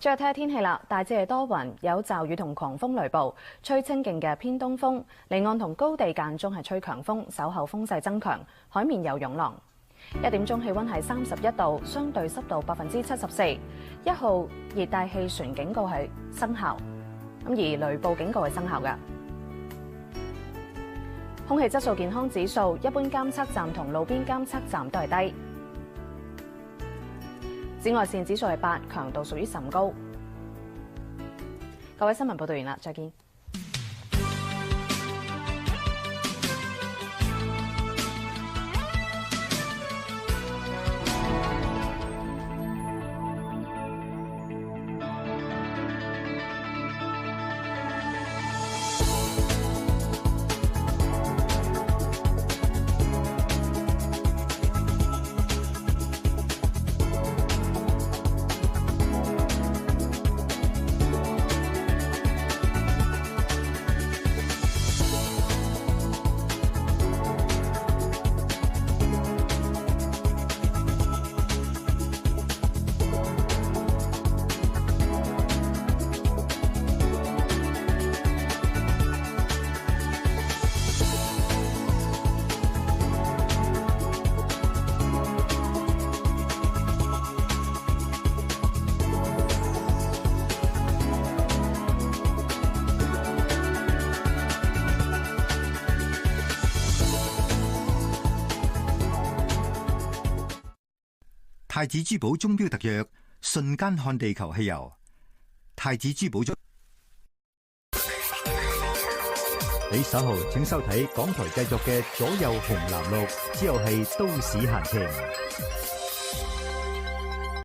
再睇下天氣啦，大致係多雲，有驟雨同狂風雷暴，吹清勁嘅偏東風，離岸同高地間中係吹強風，稍後風勢增強，海面有湧浪。1點鐘氣溫係31度，相對濕度74%，1號熱帶氣旋警告係生效，咁而雷暴警告係生效嘅。空氣質素健康指數，一般監測站同路邊監測站都係低。紫外線指數係8，強度屬於甚高。各位新聞報道完啦，再見。太子珠寶鐘錶特約，瞬間看地球汽油。太子珠寶鐘，你稍後請收睇港台製作嘅《左右紅藍綠》，之後係《都市閒情》。